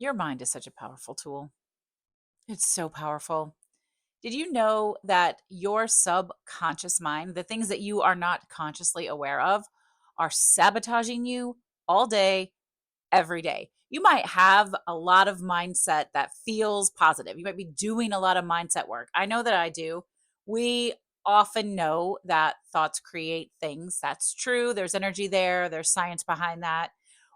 Your mind is such a powerful tool. It's so powerful. Did you know that your subconscious mind, the things that you are not consciously aware of, are sabotaging you all day, every day? You might have a lot of mindset that feels positive. You might be doing a lot of mindset work. I know that I do. We often know that thoughts create things. That's true. There's energy there, there's science behind that.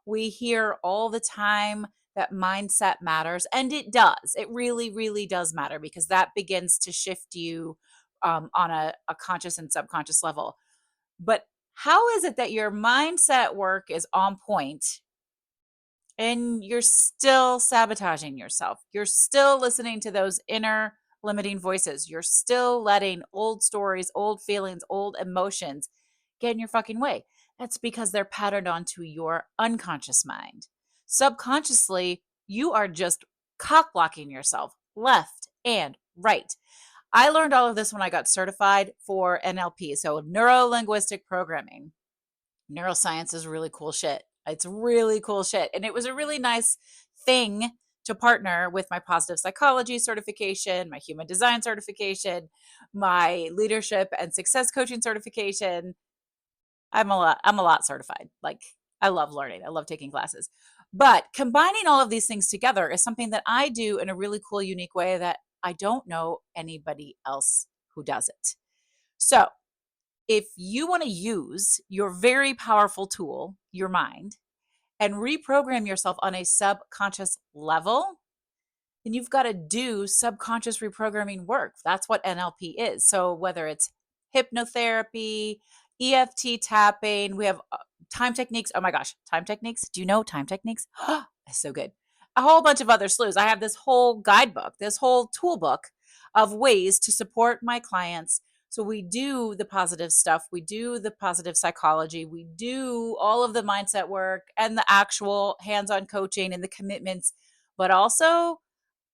We hear all the time that mindset matters, and it does. It really, really does matter because that begins to shift you on a conscious and subconscious level. But how is it that your mindset work is on point and you're still sabotaging yourself? You're still listening to those inner limiting voices. You're still letting old stories, old feelings, old emotions get in your fucking way. That's because they're patterned onto your unconscious mind. Subconsciously, you are just cock blocking yourself left and right. I learned all of this when I got certified for NLP, so neuro linguistic programming. Neuroscience is really cool shit. It's really cool shit. And it was a really nice thing to partner with my positive psychology certification, my human design certification, my leadership and success coaching certification. I'm a lot certified. Like, I love learning. I love taking classes. But combining all of these things together is something that I do in a really cool, unique way that I don't know anybody else who does it. So, if you want to use your very powerful tool, your mind, and reprogram yourself on a subconscious level, then you've got to do subconscious reprogramming work. That's what NLP is. So whether it's hypnotherapy, EFT tapping, we have time techniques. Oh my gosh, time techniques. Do you know time techniques? It's so good. A whole bunch of other slews. I have this whole guidebook, this whole toolbook of ways to support my clients. So we do the positive stuff, we do the positive psychology, we do all of the mindset work and the actual hands-on coaching and the commitments, but also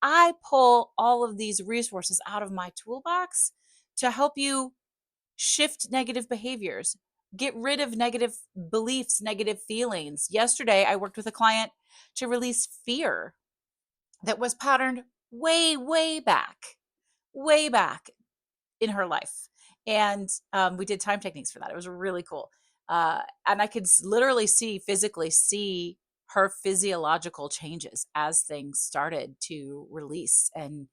I pull all of these resources out of my toolbox to help you shift negative behaviors, get rid of negative beliefs, negative feelings. Yesterday, I worked with a client to release fear that was patterned way back in her life. And we did time techniques for that. It was really cool. And I could literally physically see her physiological changes as things started to release and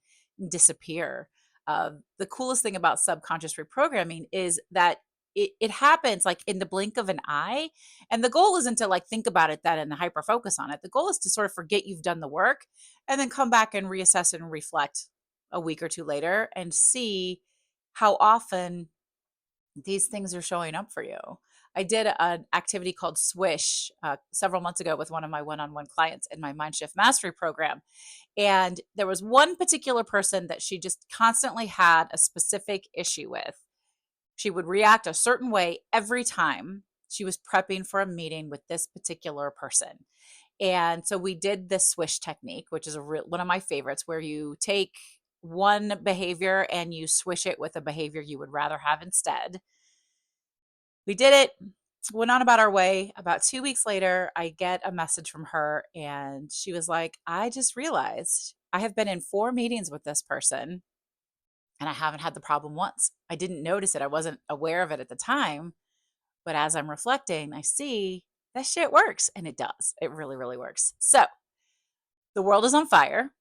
disappear. The coolest thing about subconscious reprogramming is that it happens like in the blink of an eye. And the goal isn't to like think about it that and hyper focus on it. The goal is to sort of forget you've done the work and then come back and reassess and reflect a week or two later and see how often these things are showing up for you. I did an activity called Swish several months ago with one of my one-on-one clients in my Mind Shift Mastery program. And there was one particular person that she just constantly had a specific issue with. She would react a certain way every time she was prepping for a meeting with this particular person. And so we did this swish technique, which is one of my favorites, where you take one behavior and you swish it with a behavior you would rather have instead. We did it, went on about our way. About 2 weeks later, I get a message from her, and she was like, I just realized I have been in 4 meetings with this person, and I haven't had the problem once. I didn't notice it. I wasn't aware of it at the time. But as I'm reflecting, I see that shit works. And it does. It really, really works. So the world is on fire.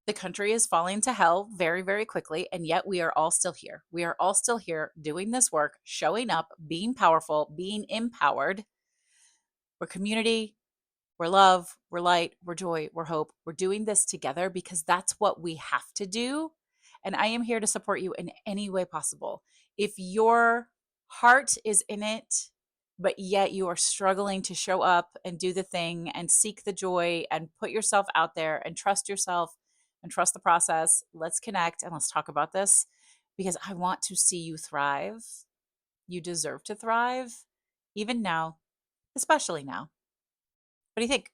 The country is falling to hell very, very quickly. And yet we are all still here. We are all still here doing this work, showing up, being powerful, being empowered. We're community, we're love, we're light, we're joy, we're hope. We're doing this together because that's what we have to do. And I am here to support you in any way possible. If your heart is in it, but yet you are struggling to show up and do the thing and seek the joy and put yourself out there and trust yourself and trust the process, let's connect and let's talk about this because I want to see you thrive. You deserve to thrive, even now, especially now. What do you think?